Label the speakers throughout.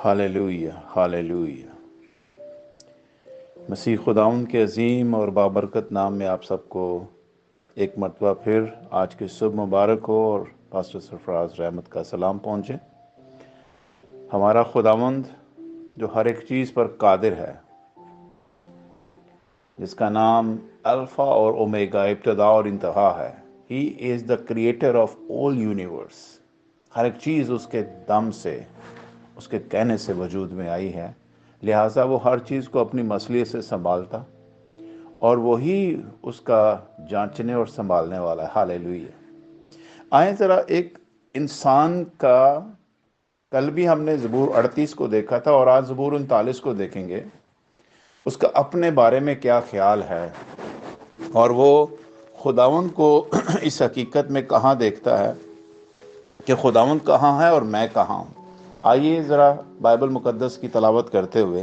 Speaker 1: ہاللیلویہ ہاللیلویہ۔ مسیح خداوند کے عظیم اور بابرکت نام میں آپ سب کو ایک مرتبہ پھر آج کی صبح مبارک ہو اور پاسٹر سرفراز رحمت کا سلام پہنچے۔ ہمارا خداوند جو ہر ایک چیز پر قادر ہے، جس کا نام الفا اور اومیگا، ابتدا اور انتہا ہے، he is the creator of all universe. ہر ایک چیز اس کے دم سے، اس کے کہنے سے وجود میں آئی ہے، لہٰذا وہ ہر چیز کو اپنی مصلحت سے سنبھالتا اور وہی اس کا جانچنے اور سنبھالنے والا ہے۔ ہاللیلویہ۔ آئیں ذرا ایک انسان کا، کل بھی ہم نے زبور 38 کو دیکھا تھا اور آج زبور 39 کو دیکھیں گے، اس کا اپنے بارے میں کیا خیال ہے اور وہ خداوند کو اس حقیقت میں کہاں دیکھتا ہے کہ خداوند کہاں ہے اور میں کہاں ہوں۔ آئیے ذرا بائبل مقدس کی تلاوت کرتے ہوئے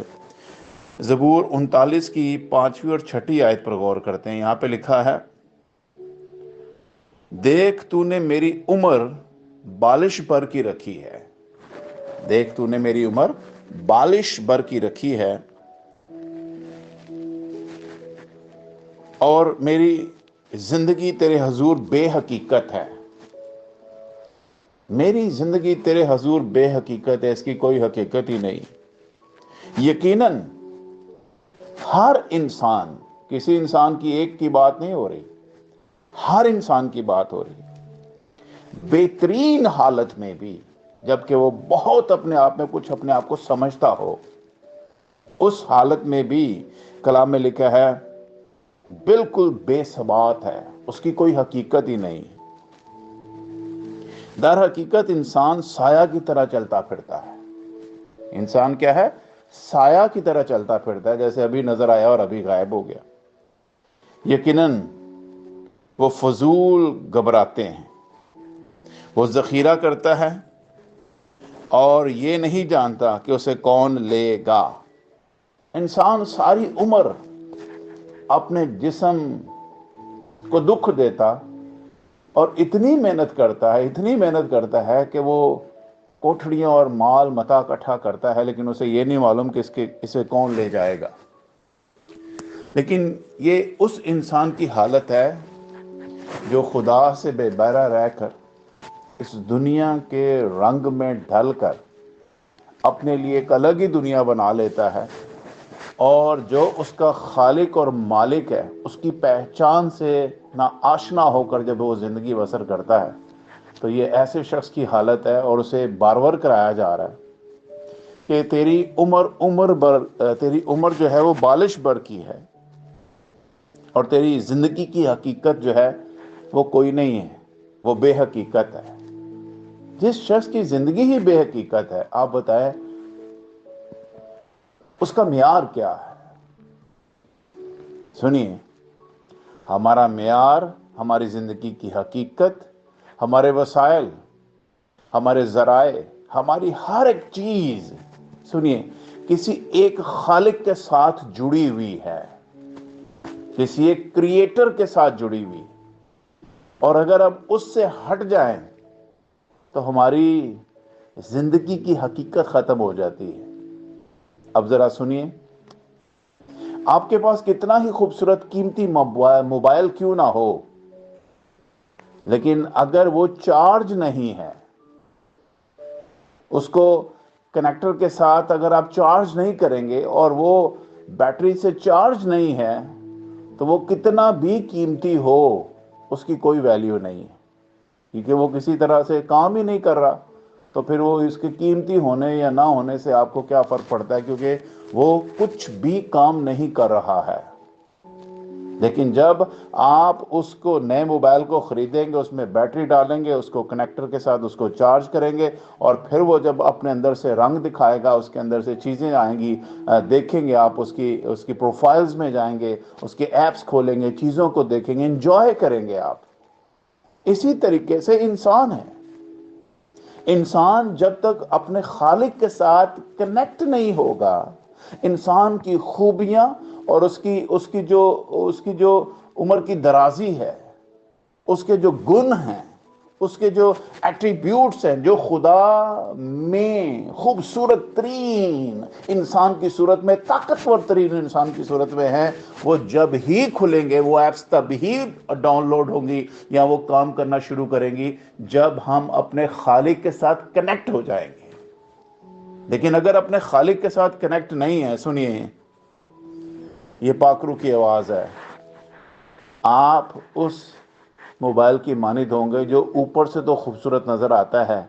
Speaker 1: زبور 39 کی 5ویں اور 6 آیت پر غور کرتے ہیں۔ یہاں پہ لکھا ہے، دیکھ تو نے میری عمر بالش بھر کی رکھی ہے، دیکھ تو نے میری عمر بالش بھر کی رکھی ہے اور میری زندگی تیرے حضور بے حقیقت ہے۔ میری زندگی تیرے حضور بے حقیقت ہے، اس کی کوئی حقیقت ہی نہیں۔ یقیناً ہر انسان، کسی انسان کی ایک کی بات نہیں ہو رہی، ہر انسان کی بات ہو رہی، بہترین حالت میں بھی، جبکہ وہ بہت اپنے آپ میں کچھ اپنے آپ کو سمجھتا ہو، اس حالت میں بھی کلام میں لکھا ہے بالکل بے ثبات ہے، اس کی کوئی حقیقت ہی نہیں۔ در حقیقت انسان سایہ کی طرح چلتا پھرتا ہے۔ انسان کیا ہے؟ سایہ کی طرح چلتا پھرتا ہے، جیسے ابھی نظر آیا اور ابھی غائب ہو گیا۔ یقیناً وہ فضول گھبراتے ہیں، وہ ذخیرہ کرتا ہے اور یہ نہیں جانتا کہ اسے کون لے گا۔ انسان ساری عمر اپنے جسم کو دکھ دیتا اور اتنی محنت کرتا ہے کہ وہ کوٹھڑیاں اور مال متا اکٹھا کرتا ہے، لیکن اسے یہ نہیں معلوم کہ اسے کون لے جائے گا۔ لیکن یہ اس انسان کی حالت ہے جو خدا سے بے بہرہ رہ کر، اس دنیا کے رنگ میں ڈھل کر اپنے لیے ایک الگ ہی دنیا بنا لیتا ہے، اور جو اس کا خالق اور مالک ہے اس کی پہچان سے نا آشنا ہو کر جب وہ زندگی بسر کرتا ہے، تو یہ ایسے شخص کی حالت ہے اور اسے بارور کرایا جا رہا ہے کہ تیری عمر جو ہے وہ بالش بھر کی ہے اور تیری زندگی کی حقیقت جو ہے وہ کوئی نہیں ہے، وہ بے حقیقت ہے۔ جس شخص کی زندگی ہی بے حقیقت ہے، آپ بتائیں اس کا معیار کیا ہے؟ سنیے، ہمارا معیار، ہماری زندگی کی حقیقت، ہمارے وسائل، ہمارے ذرائع، ہماری ہر ایک چیز، سنیے، کسی ایک خالق کے ساتھ جڑی ہوئی ہے، کسی ایک کریٹر کے ساتھ جڑی ہوئی، اور اگر ہم اس سے ہٹ جائیں تو ہماری زندگی کی حقیقت ختم ہو جاتی ہے۔ اب ذرا سنیے، آپ کے پاس کتنا ہی خوبصورت قیمتی موبائل کیوں نہ ہو، لیکن اگر وہ چارج نہیں ہے، اس کو کنیکٹر کے ساتھ اگر آپ چارج نہیں کریں گے اور وہ بیٹری سے چارج نہیں ہے، تو وہ کتنا بھی قیمتی ہو، اس کی کوئی ویلیو نہیں ہے، کیونکہ وہ کسی طرح سے کام ہی نہیں کر رہا۔ تو پھر وہ اس کے قیمتی ہونے یا نہ ہونے سے آپ کو کیا فرق پڑتا ہے، کیونکہ وہ کچھ بھی کام نہیں کر رہا ہے۔ لیکن جب آپ اس کو نئے موبائل کو خریدیں گے، اس میں بیٹری ڈالیں گے، اس کو کنیکٹر کے ساتھ اس کو چارج کریں گے، اور پھر وہ جب اپنے اندر سے رنگ دکھائے گا، اس کے اندر سے چیزیں آئیں گی، دیکھیں گے آپ، اس کی پروفائلز میں جائیں گے، اس کے ایپس کھولیں گے، چیزوں کو دیکھیں گے، انجوائے کریں گے آپ۔ اسی طریقے سے انسان ہے۔ انسان جب تک اپنے خالق کے ساتھ کنیکٹ نہیں ہوگا، انسان کی خوبیاں اور اس کی جو عمر کی درازی ہے، اس کے جو گن ہیں، اس کے جو ایٹریبیوٹس ہیں جو خدا میں خوبصورت ترین انسان کی صورت میں، طاقتور ترین انسان کی صورت میں ہیں، وہ جب ہی کھلیں گے، وہ ایپس تب ہی ڈاؤن لوڈ ہوں گی یا وہ کام کرنا شروع کریں گی جب ہم اپنے خالق کے ساتھ کنیکٹ ہو جائیں گے۔ لیکن اگر اپنے خالق کے ساتھ کنیکٹ نہیں ہے، سنیے، یہ پاکرو کی آواز ہے، آپ اس موبائل کی مانند ہوں گے جو اوپر سے تو خوبصورت نظر آتا ہے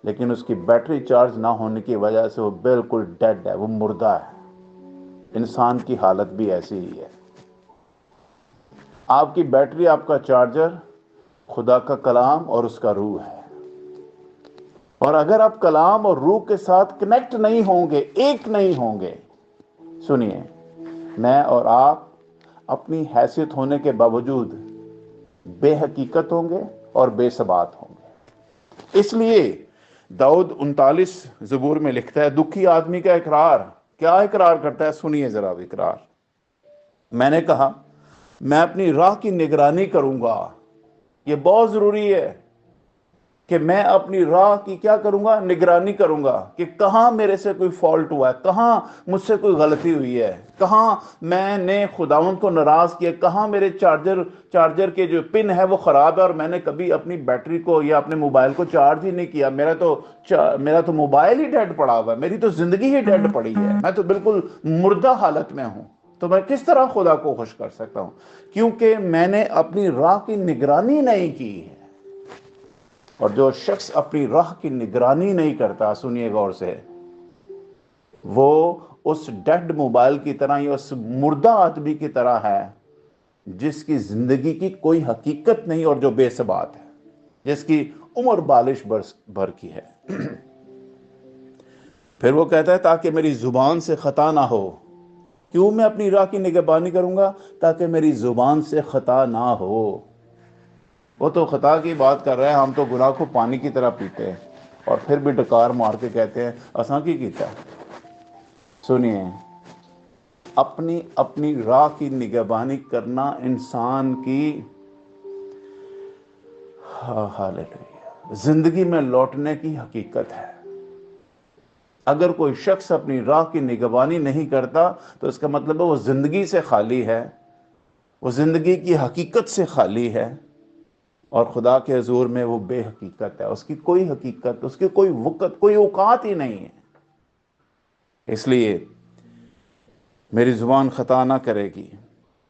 Speaker 1: لیکن اس کی بیٹری چارج نہ ہونے کی وجہ سے وہ بالکل ڈیڈ ہے، وہ مردہ ہے۔ انسان کی حالت بھی ایسی ہی ہے۔ آپ کی بیٹری، آپ کا چارجر خدا کا کلام اور اس کا روح ہے، اور اگر آپ کلام اور روح کے ساتھ کنیکٹ نہیں ہوں گے، ایک نہیں ہوں گے، سنیے، میں اور آپ اپنی حیثیت ہونے کے باوجود بے حقیقت ہوں گے اور بے ثبات ہوں گے۔ اس لیے داؤد 39 زبور میں لکھتا ہے، دکھی آدمی کا اقرار کیا اقرار کرتا ہے؟ سنیے ذرا اقرار، میں نے کہا میں اپنی راہ کی نگرانی کروں گا۔ یہ بہت ضروری ہے کہ میں اپنی راہ کی کیا کروں گا؟ نگرانی کروں گا کہ کہاں میرے سے کوئی فالٹ ہوا ہے، کہاں مجھ سے کوئی غلطی ہوئی ہے، کہاں میں نے خداوند کو ناراض کیا، کہاں میرے چارجر کے جو پن ہے وہ خراب ہے اور میں نے کبھی اپنی بیٹری کو یا اپنے موبائل کو چارج ہی نہیں کیا، میرا تو موبائل ہی ڈیڈ پڑا ہوا ہے، میری تو زندگی ہی ڈیڈ پڑی ہے، میں تو بالکل مردہ حالت میں ہوں۔ تو میں کس طرح خدا کو خوش کر سکتا ہوں؟ کیونکہ میں نے اپنی راہ کی نگرانی نہیں کی ہے۔ اور جو شخص اپنی راہ کی نگرانی نہیں کرتا، سنیے غور سے، وہ اس ڈیڈ موبائل کی طرح یا اس مردہ آدمی کی طرح ہے جس کی زندگی کی کوئی حقیقت نہیں اور جو بے ثبات ہے، جس کی عمر بالش بھر کی ہے۔ پھر وہ کہتا ہے تاکہ میری زبان سے خطا نہ ہو۔ کیوں میں اپنی راہ کی نگہبانی کروں گا؟ تاکہ میری زبان سے خطا نہ ہو۔ وہ تو خطا کی بات کر رہے ہیں، ہم تو گناہ کو پانی کی طرح پیتے ہیں اور پھر بھی ڈکار مار کے کہتے ہیں اساں کی کیتا ہے۔ سنیے، اپنی راہ کی نگہبانی کرنا انسان کی ہاللویا زندگی میں لوٹنے کی حقیقت ہے۔ اگر کوئی شخص اپنی راہ کی نگہبانی نہیں کرتا تو اس کا مطلب ہے وہ زندگی سے خالی ہے، وہ زندگی کی حقیقت سے خالی ہے، اور خدا کے حضور میں وہ بے حقیقت ہے، اس کی کوئی حقیقت، اس کی کوئی وقت، کوئی اوقات ہی نہیں ہے۔ اس لیے میری زبان خطا نہ کرے گی۔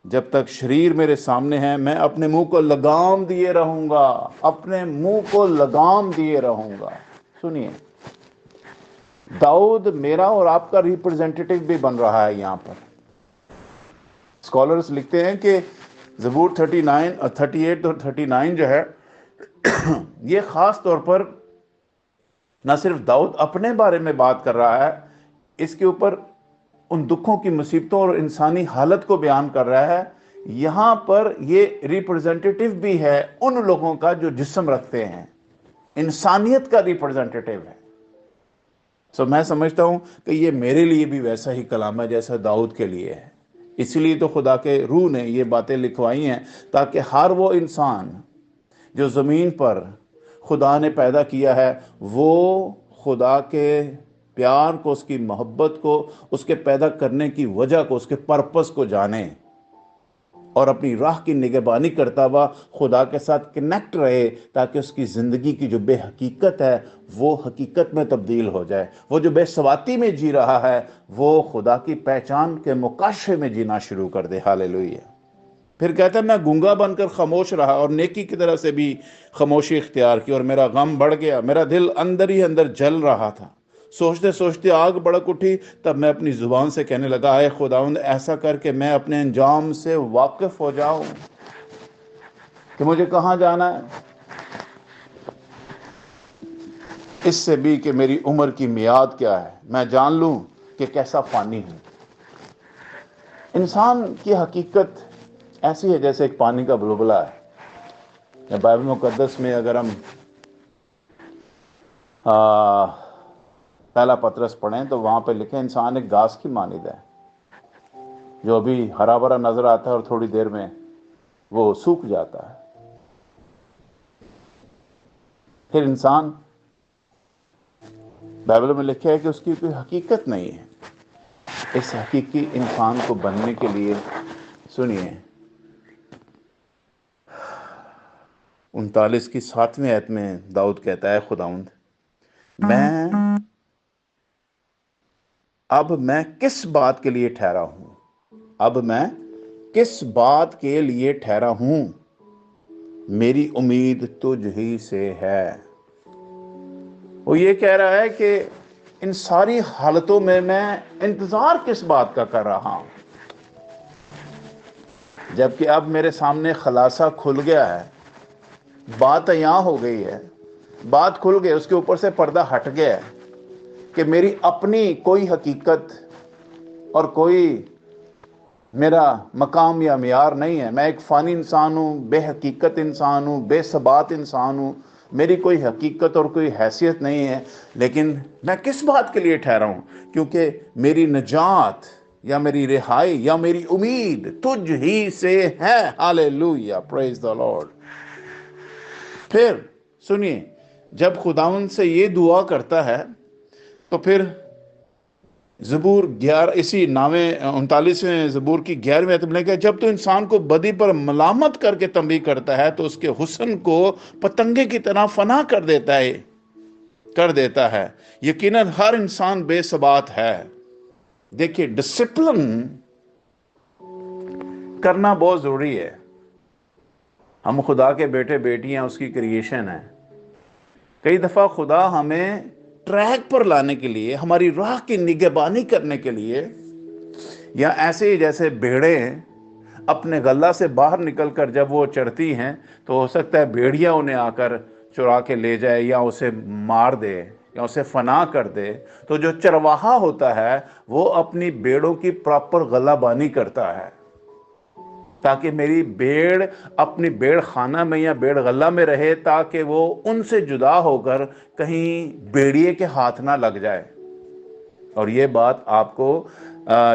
Speaker 1: جب تک شریر میرے سامنے ہے میں اپنے منہ کو لگام دیے رہوں گا، اپنے منہ کو لگام دیے رہوں گا۔ سنیے، داؤد میرا اور آپ کا ریپرزینٹیٹیو بھی بن رہا ہے یہاں پر۔ اسکالرز لکھتے ہیں کہ زبور 38 اور 39 جو ہے یہ خاص طور پر نہ صرف داؤد اپنے بارے میں بات کر رہا ہے، اس کے اوپر ان دکھوں کی مصیبتوں اور انسانی حالت کو بیان کر رہا ہے۔ یہاں پر یہ ریپرزینٹیٹیو بھی ہے ان لوگوں کا جو جسم رکھتے ہیں، انسانیت کا ریپرزینٹیٹیو ہے۔ سو میں سمجھتا ہوں کہ یہ میرے لیے بھی ویسا ہی کلام ہے جیسا داؤد کے لیے ہے۔ اسی لیے تو خدا کے روح نے یہ باتیں لکھوائی ہیں تاکہ ہر وہ انسان جو زمین پر خدا نے پیدا کیا ہے وہ خدا کے پیار کو، اس کی محبت کو، اس کے پیدا کرنے کی وجہ کو، اس کے پرپس کو جانے اور اپنی راہ کی نگہبانی کرتا ہوا خدا کے ساتھ کنیکٹ رہے، تاکہ اس کی زندگی کی جو بے حقیقت ہے وہ حقیقت میں تبدیل ہو جائے، وہ جو بے ثباتی میں جی رہا ہے وہ خدا کی پہچان کے مکاشفے میں جینا شروع کر دے۔ ہاللیلویہ۔ پھر کہتا ہے میں گونگا بن کر خاموش رہا اور نیکی کی طرح سے بھی خاموشی اختیار کی، اور میرا غم بڑھ گیا، میرا دل اندر ہی اندر جل رہا تھا، سوچتے سوچتے آگ بڑک اٹھی، تب میں اپنی زبان سے کہنے لگا اے خداوند ایسا کر کہ میں اپنے انجام سے واقف ہو جاؤں کہ مجھے کہاں جانا ہے، اس سے بھی کہ میری عمر کی میعاد کیا ہے، میں جان لوں کہ کیسا فانی ہوں۔ انسان کی حقیقت ایسی ہے جیسے ایک پانی کا بلبلہ ہے۔ بائبل مقدس میں اگر ہم پہلا پطرس پڑھیں تو وہاں پہ لکھے انسان ایک گھاس کی مانند ہے جو ابھی ہرا بھرا نظر آتا ہے اور تھوڑی دیر میں وہ سوکھ جاتا ہے۔ پھر انسان، بائبل میں لکھا ہے کہ اس کی کوئی حقیقت نہیں ہے. اس حقیقی انسان کو بننے کے لیے سنیے 39 کی 7ویں آیت میں داؤد کہتا ہے خداوند اب میں کس بات کے لیے ٹھہرا ہوں، اب میں کس بات کے لیے ٹھہرا ہوں، میری امید تجھ ہی سے ہے. وہ یہ کہہ رہا ہے کہ ان ساری حالتوں میں انتظار کس بات کا کر رہا ہوں، جبکہ اب میرے سامنے خلاصہ کھل گیا ہے، بات عیاں ہو گئی ہے، بات کھل گئی، اس کے اوپر سے پردہ ہٹ گیا ہے کہ میری اپنی کوئی حقیقت اور کوئی میرا مقام یا معیار نہیں ہے. میں ایک فانی انسان ہوں، بے حقیقت انسان ہوں، بے ثبات انسان ہوں، میری کوئی حقیقت اور کوئی حیثیت نہیں ہے. لیکن میں کس بات کے لیے ٹھہرا ہوں؟ کیونکہ میری نجات یا میری رہائی یا میری امید تجھ ہی سے ہے. ہاللیلویا، پریز دی لارڈ. پھر سنیے، جب خداوند سے یہ دعا کرتا ہے تو پھر زبور 11 اسی 39ویں زبور کی 11ویں آیت میں کہ جب تو انسان کو بدی پر ملامت کر کے تنبیہ کرتا ہے تو اس کے حسن کو پتنگے کی طرح فنا کر دیتا ہے. یقیناً ہر انسان بے ثبات ہے. دیکھیے، ڈسپلن کرنا بہت ضروری ہے. ہم خدا کے بیٹے بیٹیاں، اس کی کریشن ہیں. کئی دفعہ خدا ہمیں ٹریک پر لانے کے لیے، ہماری راہ کی نگہبانی کرنے کے لیے، یا ایسے ہی جیسے بھیڑیں اپنے غلہ سے باہر نکل کر جب وہ چرتی ہیں تو ہو سکتا ہے بھیڑیا انہیں آ کر چرا کے لے جائے یا اسے مار دے یا اسے فنا کر دے. تو جو چرواہا ہوتا ہے وہ اپنی بیڑوں کی پراپر غلہ بانی کرتا ہے تاکہ میری بیڑ اپنی بیڑ خانہ میں یا بیڑ غلہ میں رہے، تاکہ وہ ان سے جدا ہو کر کہیں بیڑیے کے ہاتھ نہ لگ جائے. اور یہ بات آپ کو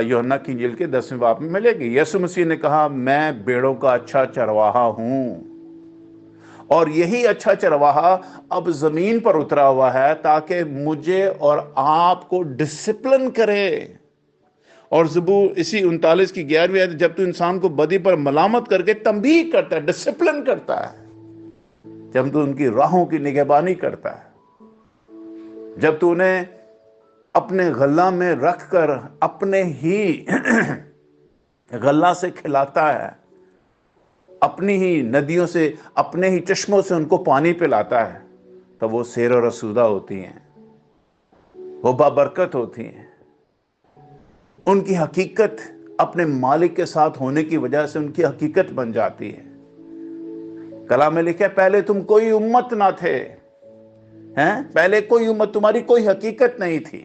Speaker 1: یوحنا کی انجیل کے 10ویں باب میں ملے گی. یسوع مسیح نے کہا میں بیڑوں کا اچھا چرواہا ہوں، اور یہی اچھا چرواہا اب زمین پر اترا ہوا ہے تاکہ مجھے اور آپ کو ڈسپلن کرے. اور زبور اسی 39 کی 11ویں آیت، جب تو انسان کو بدی پر ملامت کر کے تنبیہ کرتا ہے، ڈسپلن کرتا ہے، جب تو ان کی راہوں کی نگہبانی کرتا ہے، جب تو انہیں اپنے غلہ میں رکھ کر اپنے ہی غلہ سے کھلاتا ہے، اپنی ہی ندیوں سے، اپنے ہی چشموں سے ان کو پانی پلاتا ہے، تو وہ سیر و رسودہ ہوتی ہیں، وہ بابرکت ہوتی ہیں. ان کی حقیقت اپنے مالک کے ساتھ ہونے کی وجہ سے ان کی حقیقت بن جاتی ہے. کلام میں لکھا ہے پہلے تم کوئی امت نہ تھے، پہلے کوئی امت، تمہاری کوئی حقیقت نہیں تھی.